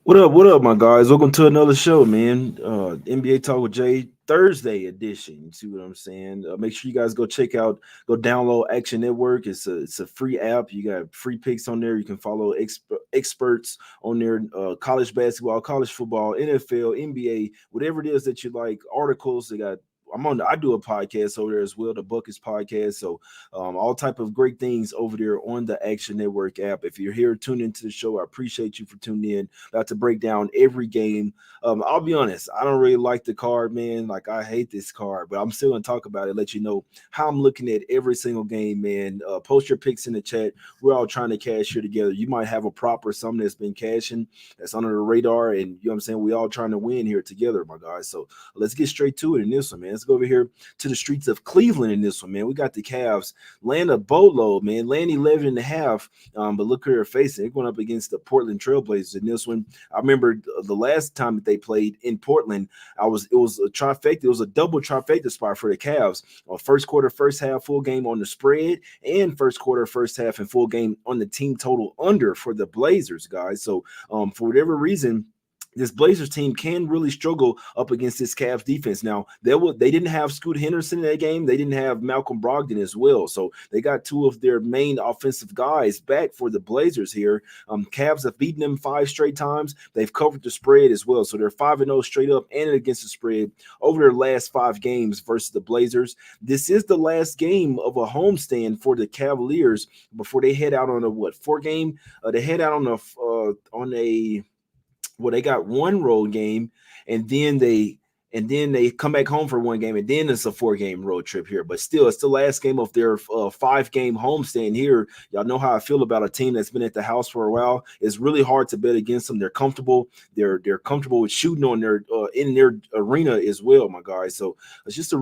What up, my guys? Welcome to another show, man. NBA Talk with Jay Thursday edition. You see what I'm saying? Make sure you guys go download Action Network. It's a free app. You got free picks on there. You can follow experts on there. College basketball, college football, NFL, NBA, whatever it is that you like. Articles. They got. I do a podcast over there as well, the Buckets podcast. So all type of great things over there on the Action Network app. If you're here tuned into the show, I appreciate you for tuning in. About to break down every game. I'll be honest, I don't really like the card, man. Like I hate this card, but I'm still gonna talk about it. Let you know how I'm looking at every single game, man. Post your picks in the chat. We're all trying to cash here together. You might have a prop or something that's been cashing that's under the radar, and you know what I'm saying. We all trying to win here together, my guys. So let's get straight to it in this one, man. Let's go over here to the streets of Cleveland in this one, man. We got the Cavs land a boatload, man. Land 11 and a half. But look who they're facing. They're going up against the Portland Trailblazers in this one. I remember the last time that they played in Portland, it was a trifecta. It was a double trifecta spot for the Cavs. First quarter, first half, full game on the spread, and first quarter, first half, and full game on the team total under for the Blazers, guys. So for whatever reason, this Blazers team can really struggle up against this Cavs defense. Now, they didn't have Scoot Henderson in that game. They didn't have Malcolm Brogdon as well. So they got two of their main offensive guys back for the Blazers here. Cavs have beaten them 5 straight times. They've covered the spread as well. So they're 5-0 straight up and against the spread over their last 5 games versus the Blazers. This is the last game of a homestand for the Cavaliers before they head out on a 4 game? They head out on a well, they got one road game, and then they come back home for 1 game, and then it's a 4 game road trip here. But still, it's the last game of their 5 game homestand here. Y'all know how I feel about a team that's been at the house for a while. It's really hard to bet against them. They're comfortable. They're comfortable with shooting on their in their arena as well, my guys. So it's just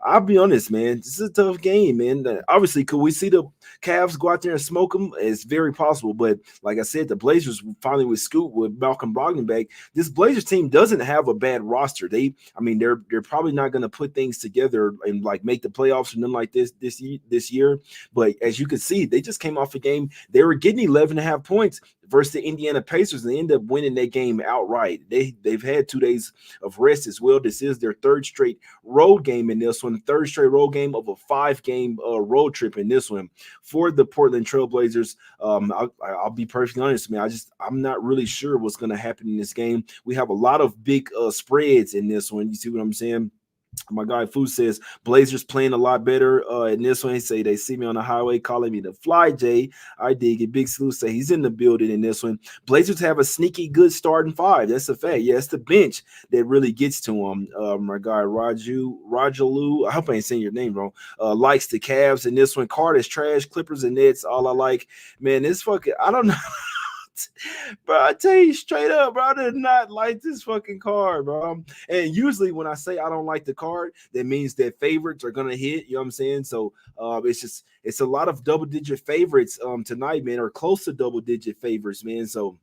I'll be honest, man. This is a tough game, man. Obviously, could we see the Cavs go out there and smoke them? It's very possible. But like I said, the Blazers finally with Scoot with Malcolm Brogdon back. This Blazers team doesn't have a bad roster. They're probably not going to put things together and like make the playoffs or nothing like this year. But as you can see, they just came off a game. They were getting 11 and a half points versus the Indiana Pacers, and they ended up winning that game outright. They've had 2 days of rest as well. This is their third straight road game in this one, third straight road game of a 5 game road trip in this one for the Portland Trailblazers. I'll be perfectly honest, man. I'm not really sure what's going to happen in this game. We have a lot of big spreads in this one. You see what I'm saying? My guy Fu says Blazers playing a lot better in this one. He say they see me on the highway calling me the Fly J. I dig it. Big Salute say he's in the building in this one. Blazers have a sneaky good starting 5. That's a fact. Yeah, it's the bench that really gets to him. My guy Rajalu, I hope I ain't saying your name wrong, likes the Cavs in this one. Card is trash. Clippers and Nets, all I like. Man, this fucking, I don't know. Bro, I tell you straight up, bro, I did not like this fucking card, bro. And usually when I say I don't like the card, that means that favorites are gonna hit. You know what I'm saying? So it's a lot of double-digit favorites tonight, man, or close to double-digit favorites, man. So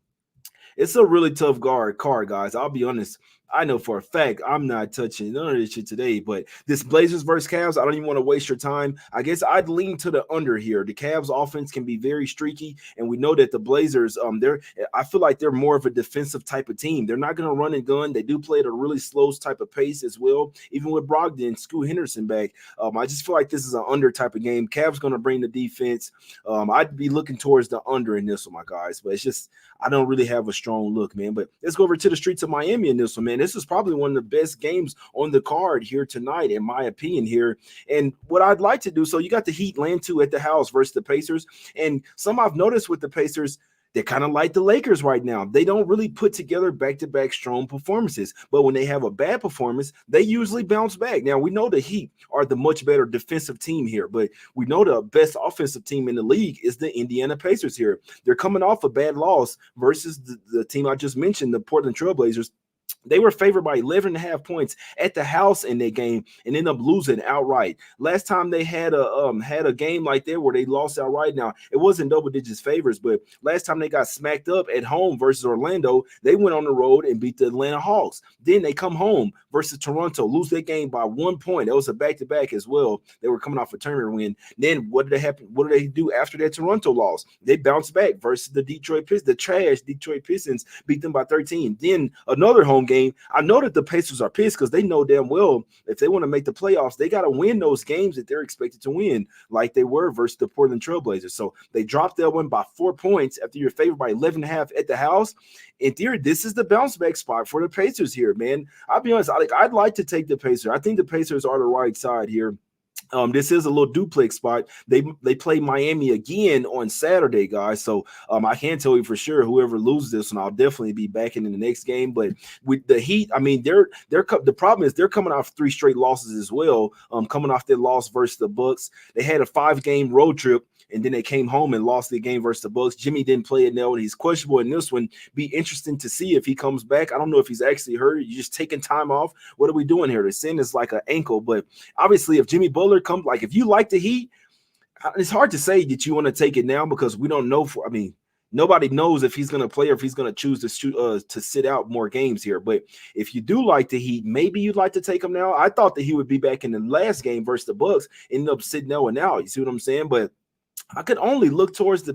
it's a really tough card, guys. I'll be honest. I know for a fact I'm not touching none of this shit today, but this Blazers versus Cavs, I don't even want to waste your time. I guess I'd lean to the under here. The Cavs offense can be very streaky, and we know that the Blazers, I feel like they're more of a defensive type of team. They're not going to run and gun. They do play at a really slow type of pace as well, even with Brogdon and Scoot Henderson back. I just feel like this is an under type of game. Cavs going to bring the defense. I'd be looking towards the under in this one, my guys, but it's just I don't really have a strong look, man. But let's go over to the streets of Miami in this one, man. This is probably one of the best games on the card here tonight, in my opinion here. And what I'd like to do, so you got the Heat land 2 at the house versus the Pacers. And some I've noticed with the Pacers, they're kind of like the Lakers right now. They don't really put together back-to-back strong performances. But when they have a bad performance, they usually bounce back. Now, we know the Heat are the much better defensive team here, but we know the best offensive team in the league is the Indiana Pacers here. They're coming off a bad loss versus the team I just mentioned, the Portland Trailblazers. They were favored by 11 and a half points at the house in that game and ended up losing outright. Last time they had a game like that where they lost outright. Now it wasn't double digits favors, but last time they got smacked up at home versus Orlando, they went on the road and beat the Atlanta Hawks. Then they come home versus Toronto, lose that game by 1 point. That was a back to back as well. They were coming off a tournament win. Then what did they happen? What did they do after that Toronto loss? They bounced back versus the Detroit Pistons. The trash Detroit Pistons beat them by 13. Then another home game. I know that the Pacers are pissed because they know damn well if they want to make the playoffs, they got to win those games that they're expected to win, like they were versus the Portland Trailblazers. So they dropped that one by 4 points after you're favored by 11 and a half at the house. In theory, this is the bounce back spot for the Pacers here, man. I'll be honest, I'd like to take the Pacers. I think the Pacers are the right side here. This is a little duplex spot. They play Miami again on Saturday, guys. So I can tell you for sure, whoever loses this one, I'll definitely be back in the next game. But with the Heat, I mean, the problem is they're coming off 3 straight losses as well. Coming off their loss versus the Bucks, they had a 5-game road trip. And then they came home and lost the game versus the Bucks. Jimmy didn't play it now, and he's questionable in this one. Be interesting to see if he comes back. I don't know if he's actually hurt. You're just taking time off. What are we doing here? The sin is like an ankle, but obviously, if Jimmy Butler comes, like if you like the Heat, it's hard to say that you want to take it now because we don't know. Nobody knows if he's going to play or if he's going to choose to sit out more games here. But if you do like the Heat, maybe you'd like to take him now. I thought that he would be back in the last game versus the Bucks, ended up sitting out and out. You see what I'm saying? But I could only look towards the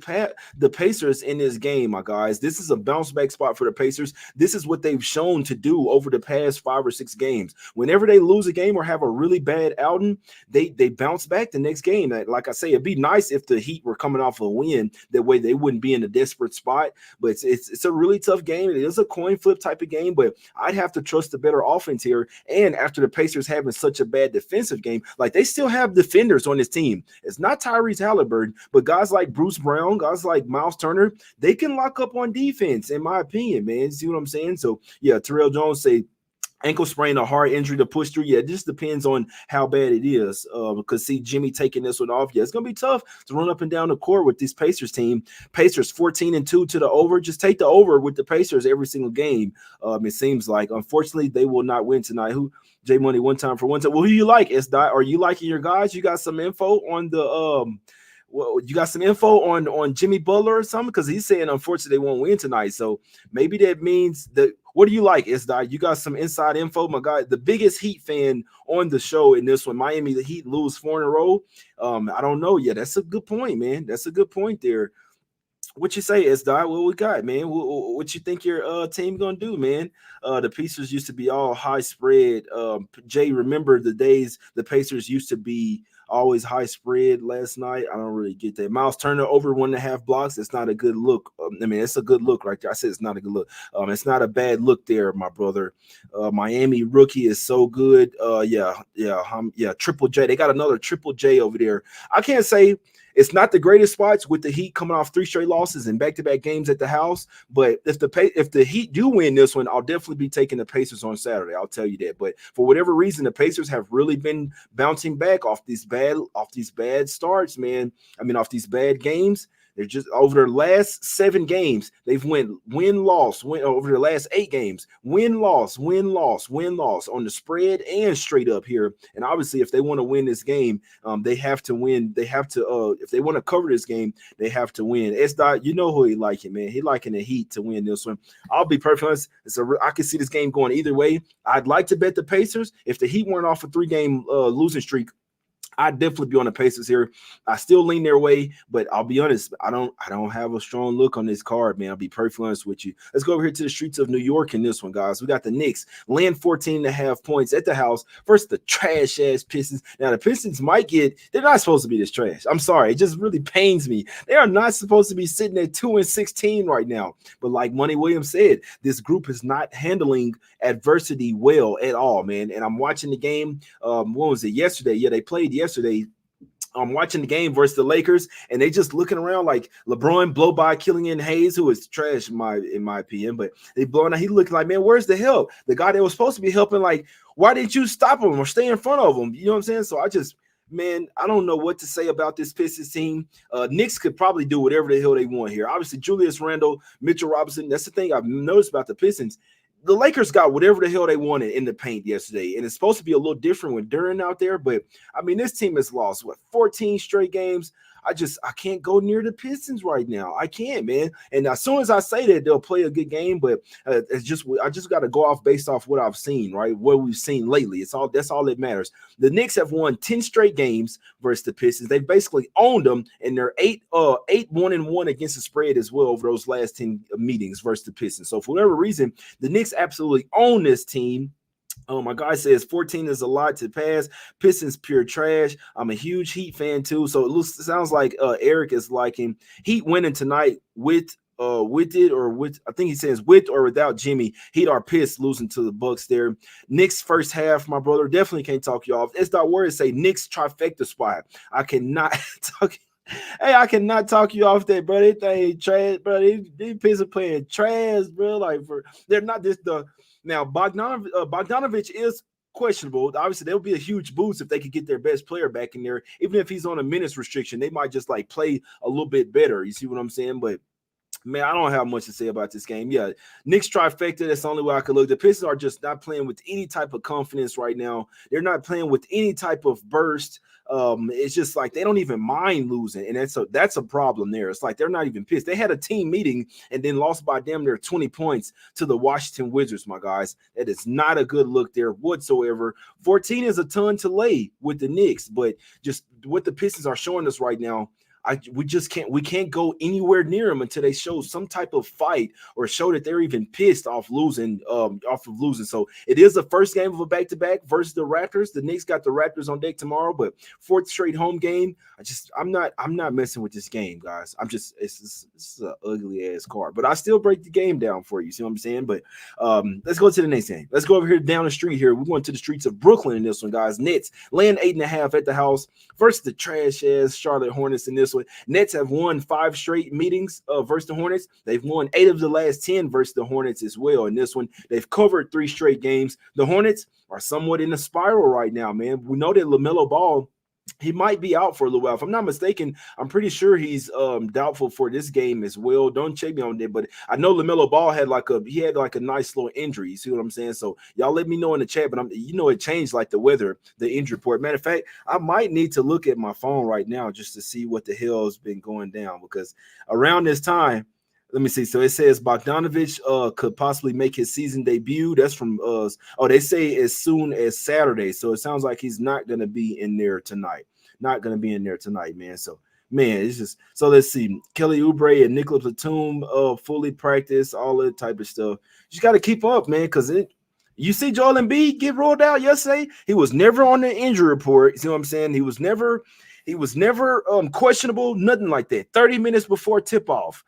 Pacers in this game, my guys. This is a bounce back spot for the Pacers. This is what they've shown to do over the past 5 or 6 games. Whenever they lose a game or have a really bad outing, they bounce back the next game. Like I say, it'd be nice if the Heat were coming off a win. That way they wouldn't be in a desperate spot. But it's a really tough game. It is a coin flip type of game, but I'd have to trust the better offense here. And after the Pacers having such a bad defensive game, like they still have defenders on this team. It's not Tyrese Halliburton, but guys like Bruce Brown, guys like Miles Turner, they can lock up on defense, in my opinion, man. See what I'm saying? So, yeah, Terrell Jones say ankle sprain or heart injury to push through. Yeah, it just depends on how bad it is. Because see Jimmy taking this one off. Yeah, it's gonna be tough to run up and down the court with this Pacers team. Pacers 14-2 to the over. Just take the over with the Pacers every single game. It seems like. Unfortunately, they will not win tonight. J Money one time for one time. Well, who you like? Are you liking your guys? You got some info on the well, you got some info on Jimmy Butler or something? Because he's saying, unfortunately, they won't win tonight. So maybe that means that. What do you like, Isdai? You got some inside info? My guy, the biggest Heat fan on the show in this one. Miami, the Heat lose 4 in a row. I don't know. Yeah, that's a good point, man. That's a good point there. What you say, Isdai? What we got, man? What you think your team gonna do, man? The Pacers used to be all high spread. Jay, remember the days the Pacers used to be always high spread last night? I don't really get that. Miles Turner over 1.5 blocks. It's not a good look. It's a good look right there. I said it's not a good look. It's not a bad look there, my brother. Miami rookie is so good. Triple J. They got another Triple J over there. I can't say it's not the greatest spots with the Heat coming off 3 straight losses and back-to-back games at the house. But if the Heat do win this one, I'll definitely be taking the Pacers on Saturday. I'll tell you that. But for whatever reason, the Pacers have really been bouncing back off these bad starts, man. Off these bad games. They're just over their last 7 games. They've win-loss. Over the last 8 games. Win-loss on the spread and straight up here. And obviously, if they want to win this game, they have to win. They have to. If they want to cover this game, they have to win. You know who he liking, man. He liking the Heat to win this one. I'll be perfectly honest. I can see this game going either way. I'd like to bet the Pacers. If the Heat weren't off a 3-game losing streak, I'd definitely be on the Pacers here. I still lean their way, but I'll be honest, I don't have a strong look on this card, man. I'll be perfectly honest with you. Let's go over here to the streets of New York in this one, guys. We got the Knicks laying 14.5 points at the house versus the trash-ass Pistons. Now, the Pistons they're not supposed to be this trash. I'm sorry. It just really pains me. They are not supposed to be sitting at 2-16 right now. But like Money Williams said, this group is not handling adversity well at all, man. And I'm watching the game. What was it? Yesterday. Yeah, they played yesterday. I'm watching the game versus the Lakers, and they just looking around like LeBron blow by Killian Hayes, who is trash in my opinion, but they blowing out. He looking like, man, where's the help? The guy that was supposed to be helping, like, why didn't you stop him or stay in front of him? You know what I'm saying? So I don't know what to say about this Pistons team. Knicks could probably do whatever the hell they want here. Obviously, Julius Randle, Mitchell Robinson. That's the thing I've noticed about the Pistons. the Lakers got whatever the hell they wanted in the paint yesterday, and it's supposed to be a little different with Duran out there. But I mean, this team has lost 14 straight games. I can't go near the Pistons right now. I can't, man. And as soon as I say that, they'll play a good game. But I just got to go off based off what I've seen, right? What we've seen lately. That's all that matters. The Knicks have won 10 straight games versus the Pistons. They basically owned them, and they're 1-1 against the spread as well over those last 10 meetings versus the Pistons. So for whatever reason, the Knicks absolutely own this team. My guy says 14 is a lot to pass. Pistons pure trash. I'm a huge Heat fan too, so it sounds like Eric is liking Heat winning tonight with it or with, I think he says with or without Jimmy. Heat are pissed losing to the Bucks there. Knicks first half, my brother, definitely can't talk you off. It's that word say Knicks trifecta spot. I cannot talk. Hey, I cannot talk you off that, bro. They think trash, bro. These Pistons playing trash, bro. They're not just the. Now, Bogdanovich is questionable. Obviously, there'll be a huge boost if they could get their best player back in there. Even if he's on a minutes restriction, they might just play a little bit better. You see what I'm saying? But man, I don't have much to say about this game. Yeah, Knicks trifecta, that's the only way I could look. The Pistons are just not playing with any type of confidence right now. They're not playing with any type of burst. It's just like they don't even mind losing, and that's a problem there. It's like they're not even pissed. They had a team meeting and then lost by damn near 20 points to the Washington Wizards, my guys. That is not a good look there whatsoever. 14 is a ton to lay with the Knicks, but just what the Pistons are showing us right now, we can't go anywhere near them until they show some type of fight or show that they're even pissed off losing. So it is the first game of a back-to-back versus the Raptors. The Knicks got the Raptors on deck tomorrow, but fourth straight home game. I'm not messing with this game, guys. It's an ugly ass card, but I still break the game down for you. See what I'm saying? But let's go to the next game. Let's go over here down the street here. We're going to the streets of Brooklyn in this one, guys. Nets laying 8.5 at the house versus the trash ass Charlotte Hornets in this one. Nets have won 5 straight meetings versus the Hornets. They've won 8 of the last 10 versus the Hornets as well. In this one, they've covered 3 straight games. The Hornets are somewhat in a spiral right now, man. We know that LaMelo Ball, he might be out for a little while. If I'm not mistaken, I'm pretty sure he's doubtful for this game as well. Don't check me on that, but I know LaMelo Ball had a nice little injury. You see what I'm saying? So y'all let me know in the chat. But it changed like the weather, the injury report. Matter of fact, I might need to look at my phone right now just to see what the hell has been going down, because around this time. Let me see. So it says Bogdanovich could possibly make his season debut. That's from us. They say as soon as Saturday. So it sounds like he's not going to be in there tonight. Not going to be in there tonight, man. So, man, it's just – so let's see. Kelly Oubre and Nicolas Batum fully practice, all that type of stuff. You just got to keep up, man, because you see Joel Embiid get rolled out yesterday. He was never on the injury report. You see what I'm saying? He was never questionable, nothing like that. 30 minutes before tip-off.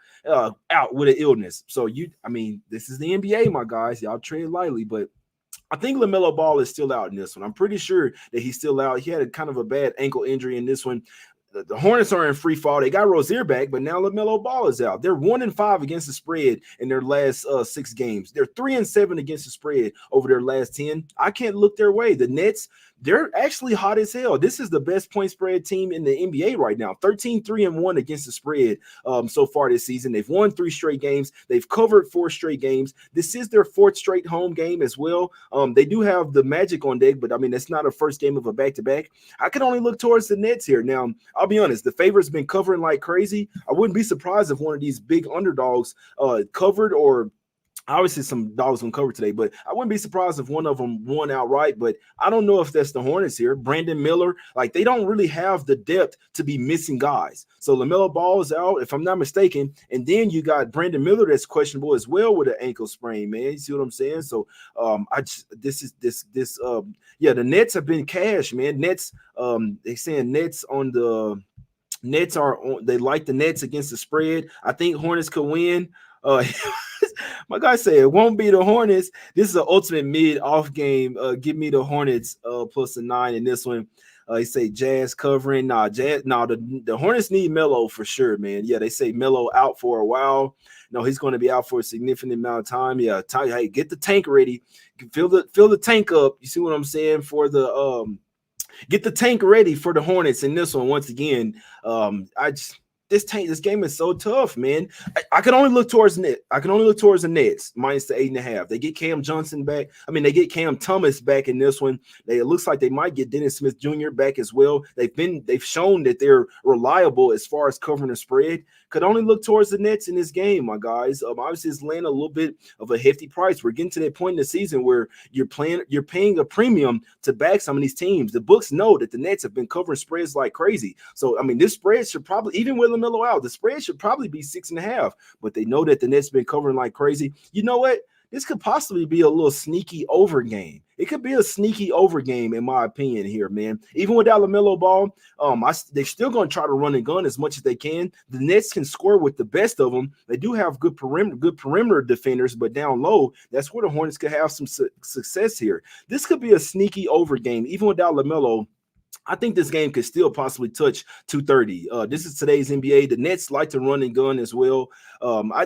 Out with an illness. So this is the NBA, my guys. Y'all tread lightly, but I think LaMelo Ball is still out in this one. I'm pretty sure that he's still out. He had a kind of a bad ankle injury in this one. The Hornets are in free fall. They got Rozier back, but now LaMelo Ball is out. They're 1-5 against the spread in their last 6 games. They're 3-7 against the spread over their last 10. I can't look their way. The Nets, they're actually hot as hell. This is the best point spread team in the NBA right now. 13-3-1 against the spread so far this season. They've won 3 straight games. They've covered 4 straight games. This is their 4th straight home game as well. They do have the Magic on deck, but it's not a first game of a back-to-back. I can only look towards the Nets here. Now, I'll be honest, the favorite's been covering like crazy. I wouldn't be surprised if one of these big underdogs covered, or obviously some dogs gonna cover today, but I wouldn't be surprised if one of them won outright. But I don't know if that's the Hornets here. Brandon Miller, they don't really have the depth to be missing guys. So LaMelo Ball is out, if I'm not mistaken, and then you got Brandon Miller that's questionable as well with an ankle sprain, man. You see what I'm saying? So the Nets have been cash, man. Nets, they saying Nets on the Nets they like the Nets against the spread. I think Hornets could win. My guy said it won't be the Hornets. This is an ultimate mid-off game. Give me the Hornets plus a 9 in this one. He say Jazz covering. The Hornets need Melo for sure, man. Yeah, they say Melo out for a while. No, he's going to be out for a significant amount of time. Yeah, hey, get the tank ready. Fill the tank up. You see what I'm saying? For the get the tank ready for the Hornets in this one. Once again, this game is so tough, man. I can only look towards net. I can only look towards the Nets minus the 8.5. They get Cam Johnson back. I mean, they get Cam Thomas back in this one. It looks like they might get Dennis Smith Jr. back as well. They've shown that they're reliable as far as covering the spread. Could only look towards the Nets in this game, my guys. Obviously, it's laying a little bit of a hefty price. We're getting to that point in the season where you're paying a premium to back some of these teams. The books know that the Nets have been covering spreads like crazy. So, I mean, this spread should probably, even with LaMelo out, the spread should probably be 6.5. But they know that the Nets been covering like crazy. You know what? This could possibly be a little sneaky over game. It could be a sneaky over game, in my opinion, here, man. Even without LaMelo Ball, they're still going to try to run and gun as much as they can. The Nets can score with the best of them. They do have good perimeter defenders, but down low, that's where the Hornets could have some success here. This could be a sneaky over game, even without LaMelo. I think this game could still possibly touch 230. This is today's NBA. The Nets like to run and gun as well.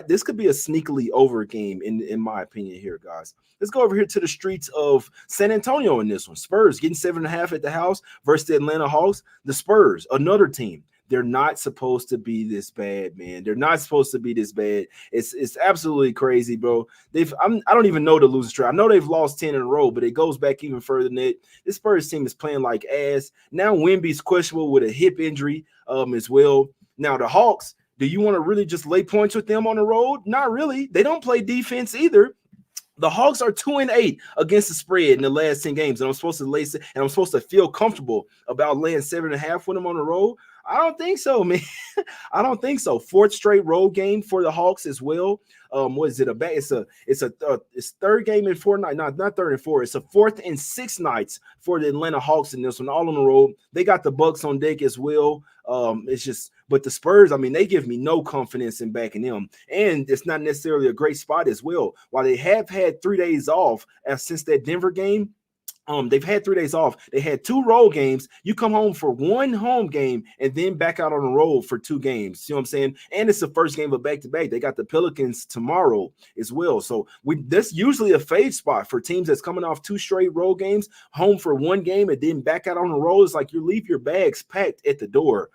This could be a sneakily over game, in my opinion here, guys. Let's go over here to the streets of San Antonio in this one. Spurs getting 7.5 at the house versus the Atlanta Hawks. The Spurs, another team. They're not supposed to be this bad, man. They're not supposed to be this bad. It's absolutely crazy, bro. I don't even know the losing streak. I know they've lost 10 in a row, but it goes back even further than that. This Spurs team is playing like ass. Now Wemby's questionable with a hip injury as well. Now the Hawks, do you want to really just lay points with them on the road? Not really. They don't play defense either. The Hawks are 2-8 against the spread in the last 10 games, and I'm supposed to feel comfortable about laying 7.5 with them on the road. I don't think so, man. I don't think so. Fourth straight road game for the Hawks as well. What is it? It's third game in 4 nights. Not third and four. It's a fourth and 6 nights for the Atlanta Hawks in this one, all on the road. They got the Bucks on deck as well. But the Spurs, I mean, they give me no confidence in backing them. And it's not necessarily a great spot as well. While they have had 3 days off since that Denver game, they've had 3 days off. They had 2 road games. You come home for 1 home game and then back out on the road for 2 games. See what I'm saying? And it's the first game of back-to-back. They got the Pelicans tomorrow as well. So that's usually a fade spot for teams that's coming off 2 straight road games, home for 1 game, and then back out on the road. It's like you leave your bags packed at the door.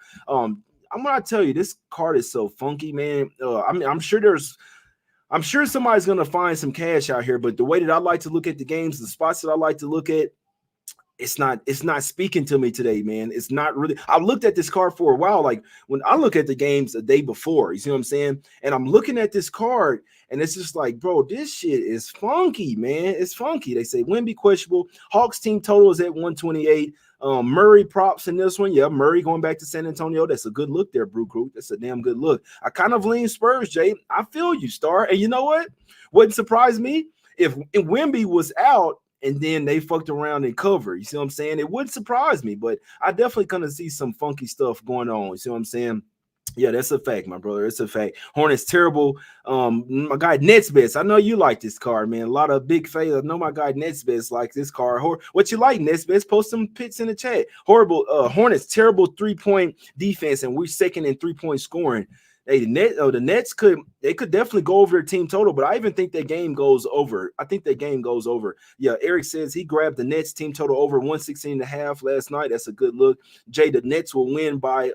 I'm gonna tell you, this card is so funky, man. I'm sure somebody's going to find some cash out here, but the way that I like to look at the games, the spots that I like to look at, it's not speaking to me today, man. It's not really. I looked at this card for a while. Like when I look at the games the day before, you see what I'm saying? And I'm looking at this card and it's just like, bro, this shit is funky, man. It's funky. They say Wemby questionable. Hawks team total is at 128. Murray props in this one. Yeah, Murray going back to San Antonio. That's a good look there, Brew Crew. That's a damn good look. I kind of lean Spurs, Jay. I feel you, Star. And you know what? Wouldn't surprise me if Wemby was out and then they fucked around and covered. You see what I'm saying? It wouldn't surprise me, but I definitely kind of see some funky stuff going on. You see what I'm saying? Yeah, that's a fact, my brother. It's a fact. Hornets terrible. My guy Nets best. I know you like this card, man. A lot of big fans. I know my guy Nets best like this card. What you like, Nets best? Post some picks in the chat. Horrible. Hornets terrible 3-point defense, and we're second in 3-point scoring. Hey, the Nets could definitely go over their team total, but I even think that game goes over. I think that game goes over. Yeah, Eric says he grabbed the Nets team total over 116.5 last night. That's a good look. Jay, the Nets will win by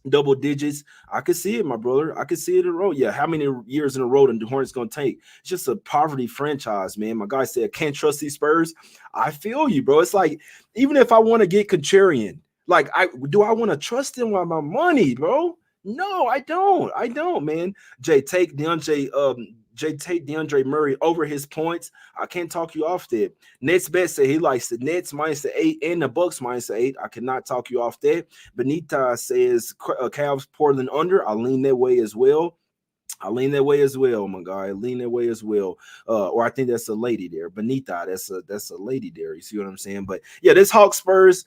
double digits. I could see it, my brother. I could see it in a row. Yeah, how many years in a row the Hornets going to take? It's just a poverty franchise, man. My guy said, can't trust these Spurs. I feel you, bro. It's like, even if I want to get contrarian, like, do I want to trust them with my money, bro? No, I don't, man. Take DeAndre Murray over his points. I can't talk you off that. Nets bet say he likes the Nets minus the 8 and the Bucks minus the 8. I cannot talk you off that. Benita says Cavs Portland under. I lean that way as well. My guy. I lean that way as well. Or I think that's a lady there. Benita, that's a lady there. You see what I'm saying? But yeah, this Hawks Spurs.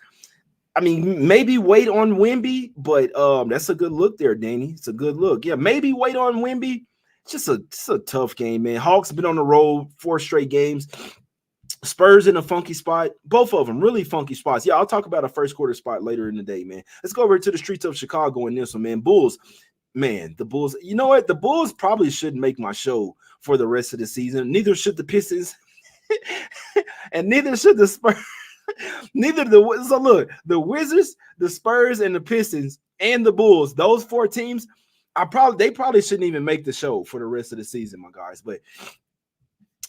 I mean, maybe wait on Wemby, but that's a good look there, Danny. It's a good look. Yeah, maybe wait on Wemby. It's a tough game, man. Hawks been on the road 4 straight games. Spurs in a funky spot. Both of them really funky spots. Yeah, I'll talk about a first quarter spot later in the day, man. Let's go over to the streets of Chicago in this one, man. Bulls. Man, the Bulls. You know what? The Bulls probably shouldn't make my show for the rest of the season. Neither should the Pistons. And neither should the Spurs. So look, the Wizards, the Spurs, and the Pistons and the Bulls. Those 4 teams, they probably shouldn't even make the show for the rest of the season, my guys. But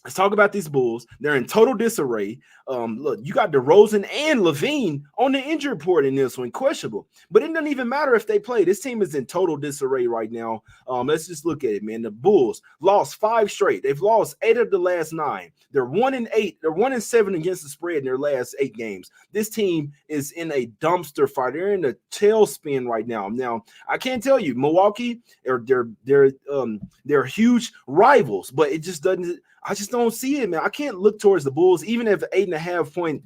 let's talk about these Bulls. They're in total disarray. Look, you got DeRozan and LaVine on the injury report in this one, questionable. But it doesn't even matter if they play. This team is in total disarray right now. Let's just look at it, man. The Bulls lost 5 straight. They've lost 8 of the last 9. They're 1-8. They're 1-7 against the spread in their last 8 games. This team is in a dumpster fire. They're in a tailspin right now. Now, I can't tell you, Milwaukee, they're huge rivals, but it just doesn't. I just don't see it, man. I can't look towards the Bulls, even if 8.5-point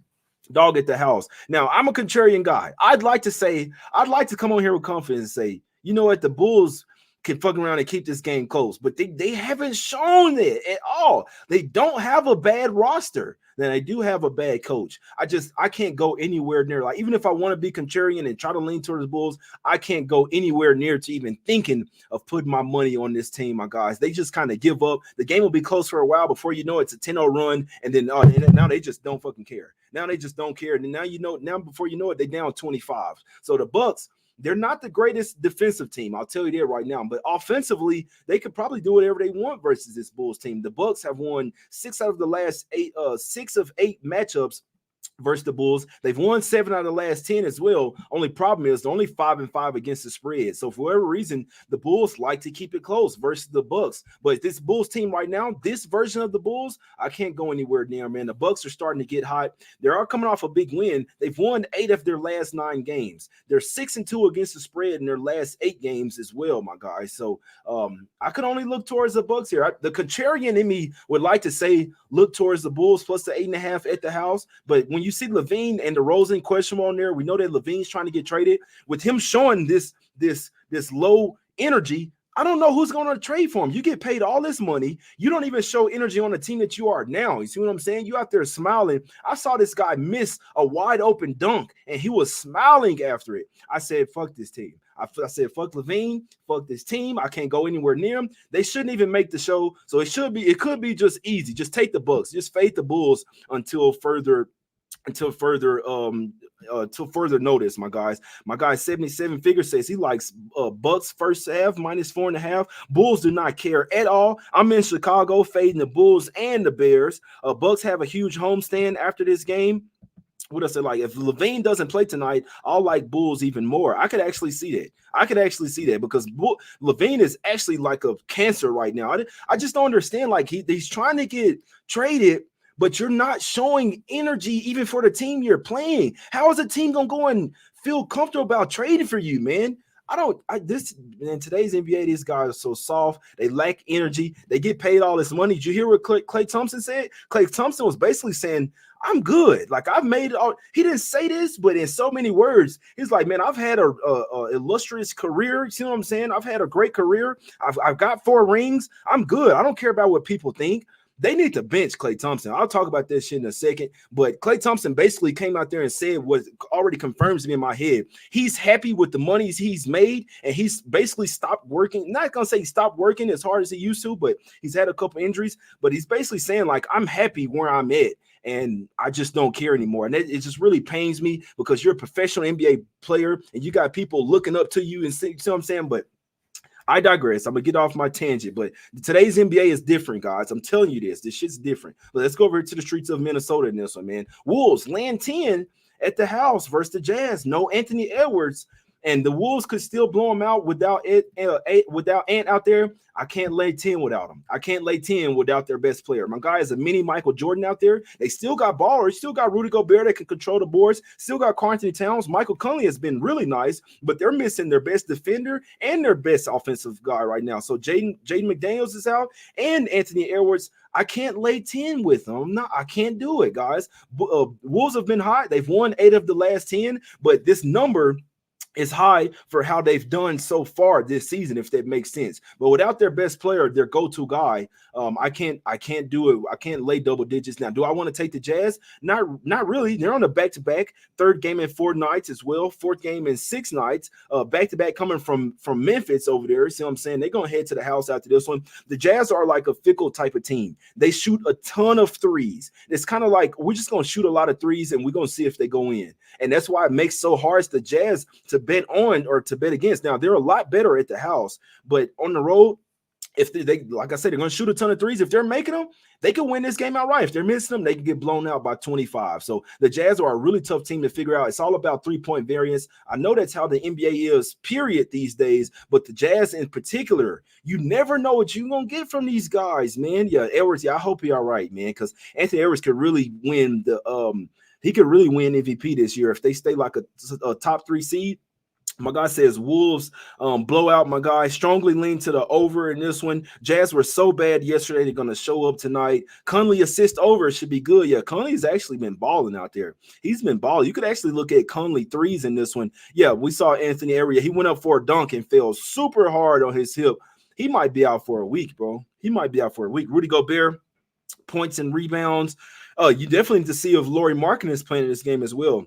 dog at the house. Now, I'm a contrarian guy. I'd like to come on here with confidence and say, you know what, the Bulls can fuck around and keep this game close, but they haven't shown it at all. They don't have a bad roster. Then they do have a bad coach. I can't go anywhere near, like, even if I want to be contrarian and try to lean towards the Bulls, I can't go anywhere near to even thinking of putting my money on this team, my guys. They just kind of give up. The game will be close for a while before you know it's a 10-0 run, and then now they just don't fucking care. Now they just don't care. And now before you know it, they down 25. So the Bucks, they're not the greatest defensive team. I'll tell you that right now. But offensively, they could probably do whatever they want versus this Bulls team. The Bucks have won 6 out of the last 6 of 8 matchups versus the Bulls. They've won 7 out of the last 10 as well. Only problem is they're only 5-5 against the spread. So for whatever reason, the Bulls like to keep it close versus the Bucks. But this Bulls team right now, this version of the Bulls, I can't go anywhere near, man. The Bucks are starting to get hot. They are coming off a big win. They've won 8 of their last 9 games. They're 6-2 against the spread in their last 8 games as well, my guys. So I could only look towards the Bucks here. The contrarian in me would like to say look towards the Bulls plus the 8.5 at the house. But when you see LaVine and DeRozan questionable on there, we know that LaVine's trying to get traded. With him showing this low energy, I don't know who's going to trade for him. You get paid all this money. You don't even show energy on the team that you are now. You see what I'm saying? You out there smiling. I saw this guy miss a wide open dunk, and he was smiling after it. I said, fuck this team. I said, fuck LaVine, fuck this team. I can't go anywhere near them. They shouldn't even make the show. So it could be just easy. Just take the Bucks. Just fade the Bulls until further notice, my guys. My guy 77 figure says he likes Bucks first half minus 4.5. Bulls do not care at all. I'm in Chicago fading the Bulls and the Bears. Bucks have a huge homestand after this game. What I said, like, if LaVine doesn't play tonight, I'll like Bulls even more. I could actually see that. Because LaVine is actually like a cancer right now. I just don't understand. Like, he's trying to get traded, but you're not showing energy even for the team you're playing. How is a team gonna go and feel comfortable about trading for you, man? In today's NBA, these guys are so soft. They lack energy. They get paid all this money. Did you hear what Klay Thompson said? Klay Thompson was basically saying, I'm good. Like, I've made it all. He didn't say this, but in so many words, he's like, man, I've had a illustrious career. You see what I'm saying? I've had a great career. I've got 4 rings. I'm good. I don't care about what people think. They need to bench Klay Thompson. I'll talk about this shit in a second. But Klay Thompson basically came out there and said what already confirms me in my head. He's happy with the money he's made, and he's basically stopped working. Not going to say he stopped working as hard as he used to, but he's had a couple injuries. But he's basically saying, like, I'm happy where I'm at, and I just don't care anymore. And it just really pains me because you're a professional NBA player, and you got people looking up to you and see what I'm saying? But I digress. I'm going to get off my tangent, but today's NBA is different, guys. I'm telling you this. This shit's different. But let's go over to the streets of Minnesota in this one, man. Wolves land 10 at the house versus the Jazz. No Anthony Edwards, and the Wolves could still blow them out without Ant out there. I can't lay 10 without him. I can't lay 10 without their best player. My guy is a mini Michael Jordan out there. They still got ballers. Still got Rudy Gobert that can control the boards. Still got Karl-Anthony Towns. Michael Conley has been really nice, but they're missing their best defender and their best offensive guy right now. So Jaden McDaniels is out, and Anthony Edwards. I can't lay 10 with them. I can't do it, guys. Wolves have been hot. They've won 8 of the last 10, but this number is high for how they've done so far this season, if that makes sense. But without their best player, their go-to guy, I can't do it. I can't lay double digits. Now, do I want to take the Jazz? Not really. They're on a back-to-back, 3rd game in 4 nights as well, 4th game in 6 nights, back-to-back coming from Memphis over there. See what I'm saying? They're going to head to the house after this one. The Jazz are like a fickle type of team. They shoot a ton of threes. It's kind of like we're just going to shoot a lot of threes, and we're going to see if they go in. And that's why it makes so hard for the Jazz to bet on or to bet against. Now, they're a lot better at the house, but on the road, if they like I said, they're going to shoot a ton of threes. If they're making them, they can win this game outright. If they're missing them, they can get blown out by 25. So the Jazz are a really tough team to figure out. It's all about 3-point variance. I know that's how the NBA is, period, these days. But the Jazz in particular, you never know what you're going to get from these guys, man. Yeah, Edwards, yeah, I hope he's all right, man, because Anthony Edwards could really win he could really win MVP this year if they stay like a top 3 seed. My guy says Wolves blowout. My guy strongly lean to the over in this one. Jazz were so bad yesterday. They're going to show up tonight. Conley assist over should be good. Yeah, Conley's actually been balling out there. He's been balling. You could actually look at Conley threes in this one. Yeah, we saw Anthony Area. He went up for a dunk and fell super hard on his hip. He might be out for a week, bro. He might be out for a week. Rudy Gobert, points and rebounds. You definitely need to see if Lauri Markkanen is playing in this game as well.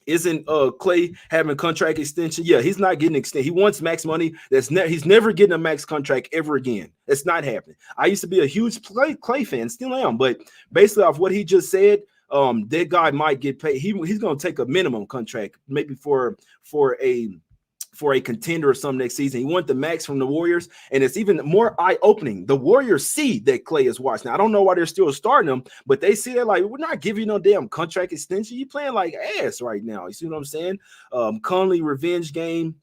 Isn't Clay having a contract extension? Yeah, he's not getting extended. He wants max money. He's never getting a max contract ever again. It's not happening. I used to be a huge Clay fan, still am, but basically off what he just said, that guy might get paid. He's going to take a minimum contract, maybe for a contender or something next season. He wants the max from the Warriors, and it's even more eye-opening. The Warriors see that Clay is watched. Now, I don't know why they're still starting him, but they see it like, we're not giving you no damn contract extension. You playing like ass right now. You see what I'm saying? Conley revenge game.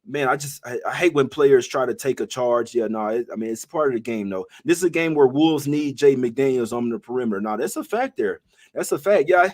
Man, I hate when players try to take a charge. Yeah, no, it's part of the game, though. This is a game where Wolves need Jay McDaniels on the perimeter. No, that's a fact there. That's a fact. Yeah,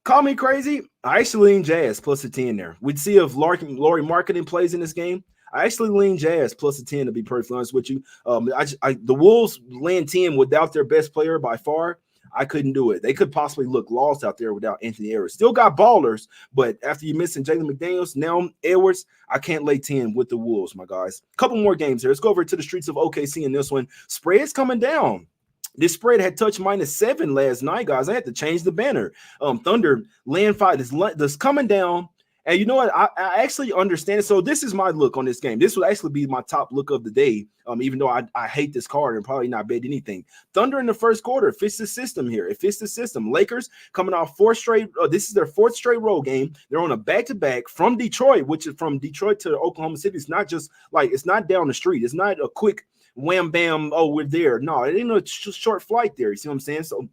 call me crazy. I actually lean Jazz plus a 10 there. We'd see if Lauri Markkanen plays in this game. I actually lean Jazz plus a 10 to be perfectly honest with you. The Wolves land 10 without their best player by far. I couldn't do it. They could possibly look lost out there without Anthony Edwards. Still got ballers, but after you missing Jalen McDaniels, now Edwards, I can't lay 10 with the Wolves, my guys. Couple more games here. Let's go over to the streets of OKC in this one. Spread's coming down. This spread had touched -7 last night, guys. I had to change the banner. Thunder land 5 is coming down. And you know what? I actually understand it. So this is my look on this game. This would actually be my top look of the day, even though I hate this card and probably not bet anything. Thunder in the first quarter fits the system here. It fits the system. Lakers coming off 4 straight. This is their 4th straight road game. They're on a back-to-back from Detroit, which is from Detroit to Oklahoma City. It's not just like it's not down the street. It's not a quick wham bam, oh, we're there. No, it ain't a short flight there. You see what I'm saying? So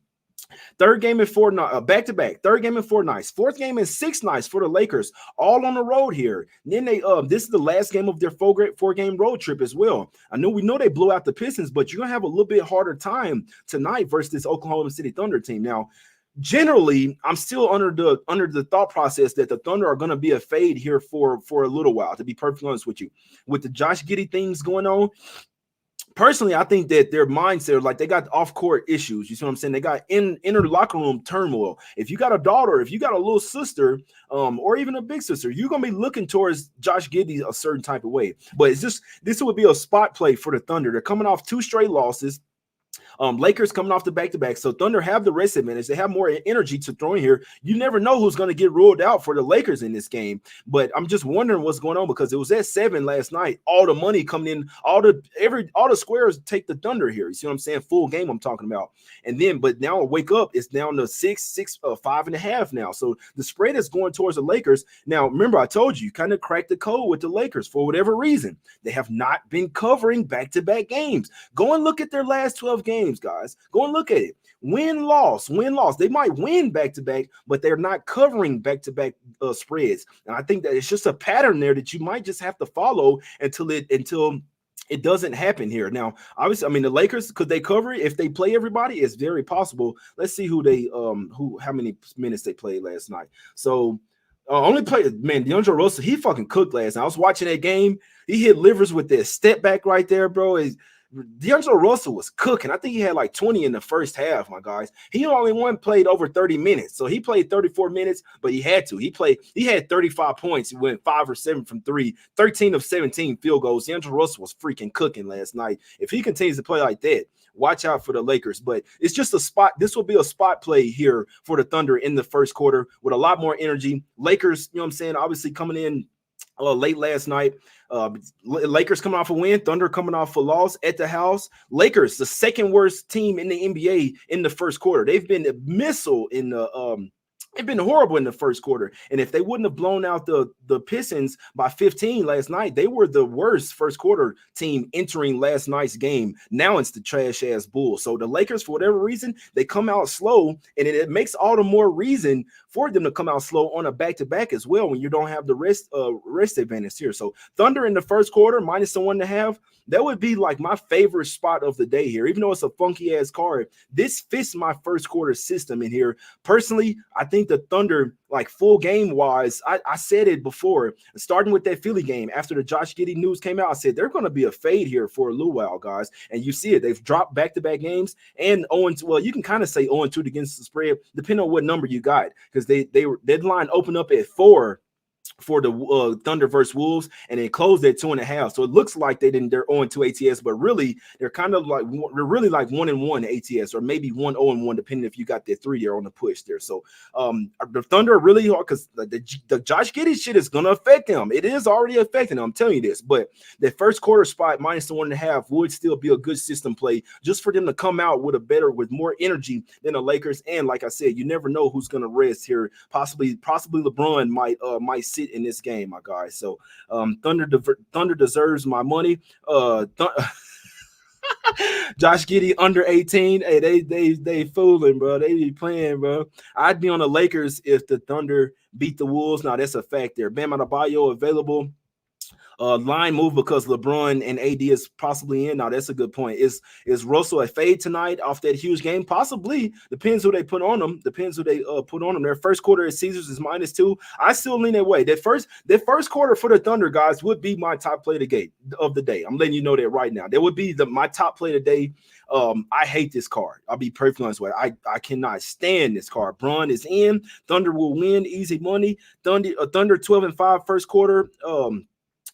third game in 4 nights, back-to-back. Third game in 4 nights. Fourth game in 6 nights for the Lakers, all on the road here. And then this is the last game of their 4-game road trip as well. We know they blew out the Pistons, but you're gonna have a little bit harder time tonight versus this Oklahoma City Thunder team. Now, generally, I'm still under the thought process that the Thunder are going to be a fade here for a little while, to be perfectly honest with you. With the Josh Giddey things going on, personally, I think that their mindset, like they got off-court issues. You see what I'm saying? They got inner locker room turmoil. If you got a daughter, if you got a little sister, or even a big sister, you're gonna be looking towards Josh Giddey a certain type of way. But it's just this would be a spot play for the Thunder. They're coming off 2 straight losses. Lakers coming off the back-to-back. So Thunder have the rest advantage. They have more energy to throw in here. You never know who's going to get ruled out for the Lakers in this game. But I'm just wondering what's going on because it was at 7 last night. All the money coming in, all the squares take the Thunder here. You see what I'm saying? Full game I'm talking about. And then, but now I wake up, it's down to 5.5 now. So the spread is going towards the Lakers. Now, remember, I told you kind of cracked the code with the Lakers for whatever reason. They have not been covering back-to-back games. Go and look at their last 12 games, guys. Go and look at it. Win, loss. They might win back-to-back, but they're not covering back-to-back spreads. And I think that it's just a pattern there that you might just have to follow until it doesn't happen here. Now, obviously, the Lakers, could they cover it if they play everybody? It's very possible. Let's see how many minutes they played last night. So only played, man, DeAndre Russell, he fucking cooked last night. I was watching that game. He hit Livers with that step back right there, bro. DeAndre Russell was cooking. I think he had like 20 in the first half, my guys. He only played over 30 minutes. So he played 34 minutes, but he had to. He had 35 points. He went 5 or 7 from 3, 13 of 17 field goals. DeAndre Russell was freaking cooking last night. If he continues to play like that, watch out for the Lakers. But it's just a spot. This will be a spot play here for the Thunder in the first quarter with a lot more energy. Lakers, you know what I'm saying, obviously coming in late last night. Lakers coming off a win, Thunder coming off a loss at the house. Lakers, the second worst team in the NBA in the first quarter. They've been a missile in the They've been horrible in the first quarter. And if they wouldn't have blown out the Pistons by 15 last night, they were the worst first quarter team entering last night's game. Now it's the trash ass Bulls. So the Lakers, for whatever reason, they come out slow, and it makes all the more reason for them to come out slow on a back-to-back as well when you don't have the rest advantage here. So Thunder in the first quarter, minus the 1.5, that would be like my favorite spot of the day here. Even though it's a funky ass card, this fits my first quarter system in here. Personally, I think the Thunder, like full game wise, I said it before, starting with that Philly game after the Josh Giddey news came out, I said they're going to be a fade here for a little while, guys. And you see it. They've dropped back-to-back games and 0-2. Well, you can kind of say 0-2 against the spread, depending on what number you got, because deadline opened up at 4 for the Thunder versus Wolves, and it closed at 2.5. So it looks like they're 0-2 ATS, but really they're kind of like, they're really like 1-1 ATS, or maybe 1-0-1, depending if you got that 3 there on the push there. So the Thunder are really hard, because the Josh Giddey shit is going to affect them. It is already affecting them, I'm telling you this. But the first quarter spot minus the 1.5 would still be a good system play, just for them to come out with more energy than the Lakers. And like I said, you never know who's going to rest here. Possibly LeBron might sit in this game, my guys. So Thunder deserves my money. Josh Giddey under 18. Hey, they fooling, bro. They be playing, bro. I'd be on the Lakers if the Thunder beat the Wolves. Now that's a fact there. Bam Adebayo available. Line move because LeBron and AD is possibly in. Now that's a good point. Is Russell a fade tonight off that huge game? Possibly. Depends who they put on them. Their first quarter at Caesars is -2. I still lean that way. That first quarter for the Thunder, guys, would be my top play of the day. I'm letting you know that right now. That would be my top play of the day. I hate this card. I'll be perfectly honest with you. I cannot stand this card. Bron is in. Thunder will win. Easy money. Thunder 12-5 first quarter.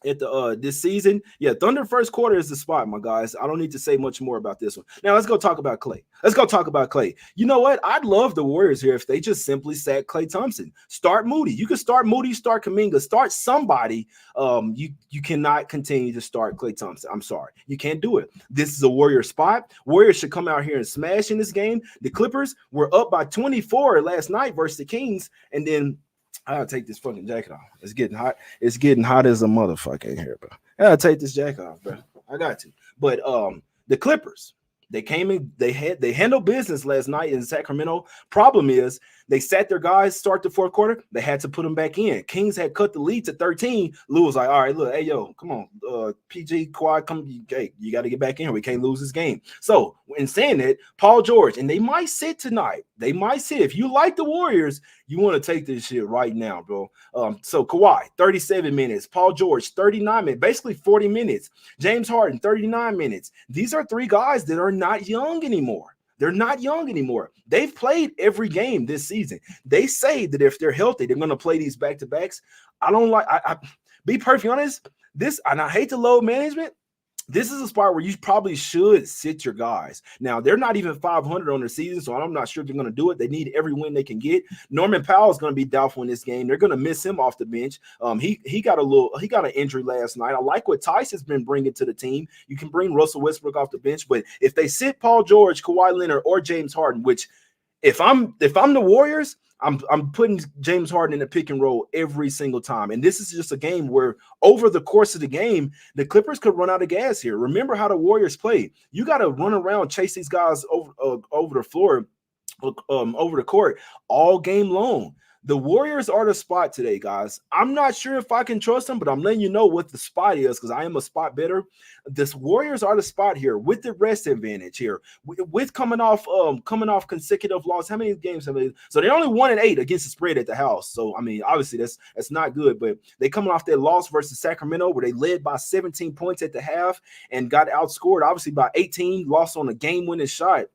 At the this season. Yeah, Thunder first quarter is the spot, my guys. I don't need to say much more about this one. Now let's go talk about Klay. You know what? I'd love the Warriors here if they just simply sack Klay Thompson. Start Moody. You can start Moody, start Kuminga, start somebody. You cannot continue to start Klay Thompson. I'm sorry. You can't do it. This is a Warrior spot. Warriors should come out here and smash in this game. The Clippers were up by 24 last night versus the Kings, and then I gotta take this fucking jacket off. It's getting hot. It's getting hot as a motherfucker in here, bro. I gotta take this jacket off, bro. I got to. But the Clippers, they came in, they handled business last night in Sacramento. Problem is they sat their guys start the fourth quarter. They had to put them back in. Kings had cut the lead to 13. Lou was like, all right, look, hey, yo, come on. PG, Quad, hey, you got to get back in here. We can't lose this game. So in saying that, Paul George, and they might sit tonight. They might sit. If you like the Warriors, you want to take this shit right now, bro. So Kawhi, 37 minutes. Paul George, 39 minutes, basically 40 minutes. James Harden, 39 minutes. These are three guys that are not young anymore. They're not young anymore. They've played every game this season. They say that if they're healthy, they're going to play these back-to-backs. I don't like – I be perfectly honest, this – and I hate the load management. This is a spot where you probably should sit your guys. Now, they're not even 500 on their season, so I'm not sure they're going to do it. They need every win they can get. Norman Powell is going to be doubtful in this game. They're going to miss him off the bench. He got an injury last night. I like what Tice has been bringing to the team. You can bring Russell Westbrook off the bench, but if they sit Paul George, Kawhi Leonard, or James Harden, which if I'm the Warriors, I'm putting James Harden in the pick and roll every single time. And this is just a game where over the course of the game, the Clippers could run out of gas here. Remember how the Warriors play. You got to run around, chase these guys over the floor, over the court all game long. The Warriors are the spot today, guys. I'm not sure if I can trust them, but I'm letting you know what the spot is because I am a spot better. This Warriors are the spot here with the rest advantage here, with coming off consecutive loss. How many games have they? So they're only 1-8 against the spread at the house. So I mean, obviously that's not good. But they coming off their loss versus Sacramento, where they led by 17 points at the half and got outscored, obviously by 18. Lost on a game-winning shot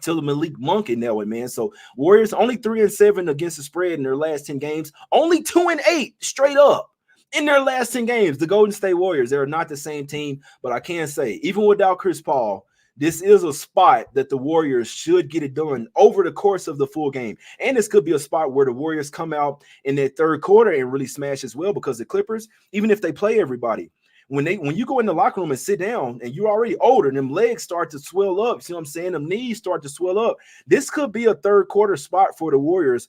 till the Malik Monk in that one, man. So Warriors only 3-7 against the spread in their last 10 games, only 2-8 straight up in their last 10 games. The Golden State Warriors, they're not the same team, but I can say, even without Chris Paul, this is a spot that the Warriors should get it done over the course of the full game. And this could be a spot where the Warriors come out in their third quarter and really smash as well, because the Clippers, even if they play everybody, when you go in the locker room and sit down and you're already older and them legs start to swell up, see what I'm saying? Them knees start to swell up. This could be a third quarter spot for the Warriors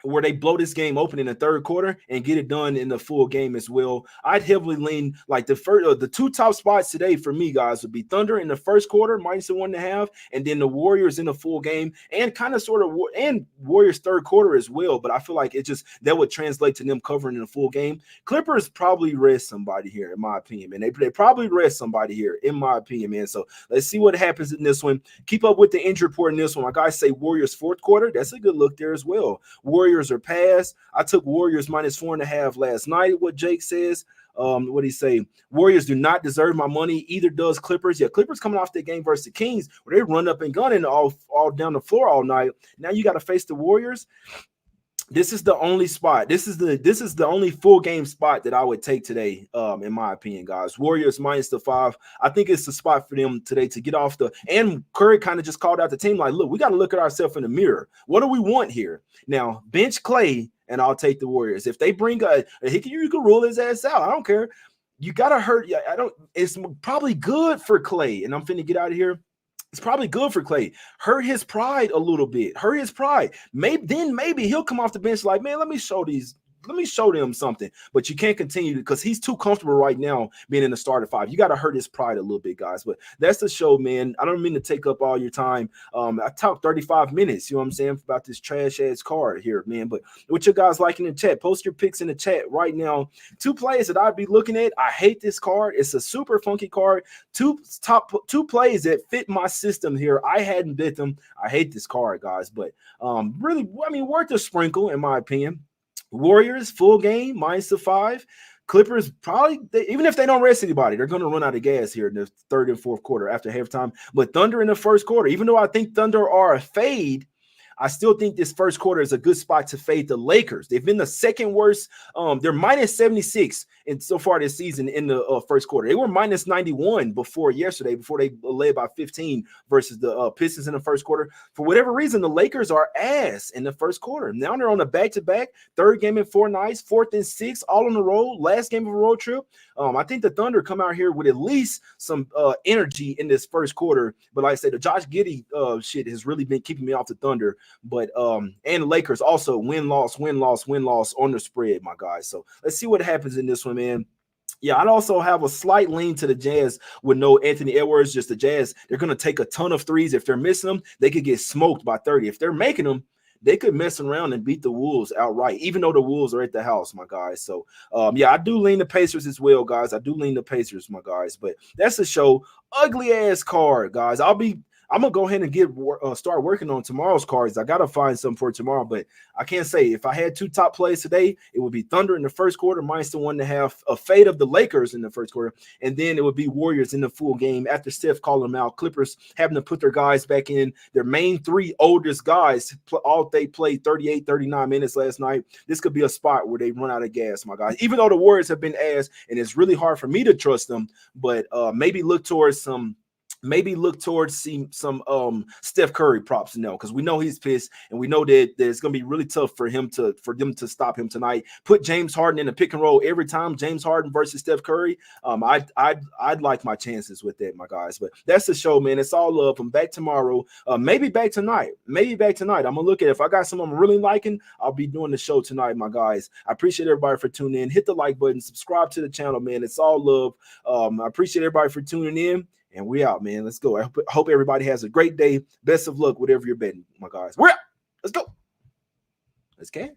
where they blow this game open in the third quarter and get it done in the full game as well. I'd heavily lean like the two top spots today for me, guys, would be Thunder in the first quarter, -1.5, and then the Warriors in the full game, and kind of sort of and Warriors third quarter as well. But I feel like it just that would translate to them covering in the full game. Clippers probably rest somebody here, in my opinion, man. They probably rest somebody here, in my opinion, man. So let's see what happens in this one. Keep up with the injury report in this one. My guys say Warriors fourth quarter. That's a good look there as well. Warriors are past. I took Warriors -4.5 last night. What Jake says. What do you say? Warriors do not deserve my money. Either does Clippers. Yeah, Clippers coming off that game versus the Kings where they run up and gun all down the floor all night. Now you got to face the Warriors. This is the only spot. This is the only full game spot that I would take today, in my opinion, guys. Warriors -5. I think it's the spot for them today to get off the. And Curry kind of just called out the team like, look, we got to look at ourselves in the mirror. What do we want here? Now, bench Clay, and I'll take the Warriors. If they bring you can rule his ass out. I don't care. You gotta hurt. I don't. It's probably good for Clay, and I'm finna get out of here. It's probably good for Clay. Hurt his pride a little bit. Hurt his pride. Maybe he'll come off the bench like, man, let me show them something. But you can't continue because he's too comfortable right now being in the starter five. You got to hurt his pride a little bit, guys. But that's the show, man. I don't mean to take up all your time. I talked 35 minutes, you know what I'm saying, about this trash ass card here, man. But what you guys like in the chat? Post your picks in the chat right now. Two plays that I'd be looking at. I hate this card. It's a super funky card. Two plays that fit my system here. I hadn't bit them. I hate this card, guys. But really, I mean, worth a sprinkle, in my opinion. Warriors full game -5. Clippers probably, even if they don't rest anybody, they're going to run out of gas here in the third and fourth quarter after halftime. But Thunder in the first quarter, even though I think Thunder are a fade, I still think this first quarter is a good spot to fade the Lakers. They've been the second worst. They're -76 in so far this season in the first quarter. They were -91 before they led by 15 versus the Pistons in the first quarter. For whatever reason, the Lakers are ass in the first quarter. Now they're on a back-to-back, third game in 4 nights, 4th and 6, all on the road, last game of a road trip. I think the Thunder come out here with at least some energy in this first quarter. But like I said, the Josh Giddey shit has really been keeping me off the Thunder. But and Lakers also win-loss on the spread, my guys. So let's see what happens in this one, man. Yeah, I'd also have a slight lean to the Jazz with no Anthony Edwards. Just the Jazz, they're going to take a ton of threes. If they're missing them, they could get smoked by 30. If they're making them, they could mess around and beat the Wolves outright, even though the Wolves are at the house, my guys. So, yeah, I do lean the Pacers as well, guys. I do lean the Pacers, my guys. But that's the show. Ugly-ass card, guys. I'm going to go ahead and start working on tomorrow's cards. I got to find some for tomorrow, but I can't say. If I had two top plays today, it would be Thunder in the first quarter, -1.5, a fade of the Lakers in the first quarter, and then it would be Warriors in the full game after Steph calling them out. Clippers having to put their guys back in. Their main three oldest guys, they played 38, 39 minutes last night. This could be a spot where they run out of gas, my guys. Even though the Warriors have been ass, and it's really hard for me to trust them, but maybe look towards some Steph Curry props now, because we know he's pissed, and we know that it's going to be really tough for them to stop him tonight. Put James Harden in the pick and roll every time, James Harden versus Steph Curry. I'd like my chances with that, my guys. But that's the show, man. It's all love. I'm back tomorrow. Maybe back tonight. I'm gonna look at it. If I got some I'm really liking, I'll be doing the show tonight, my guys. I appreciate everybody for tuning in. Hit the like button, subscribe to the channel, man. It's all love. I appreciate everybody for tuning in. And we out, man. Let's go. I hope everybody has a great day. Best of luck, whatever you're betting, my guys. We're out. Let's go. Let's go.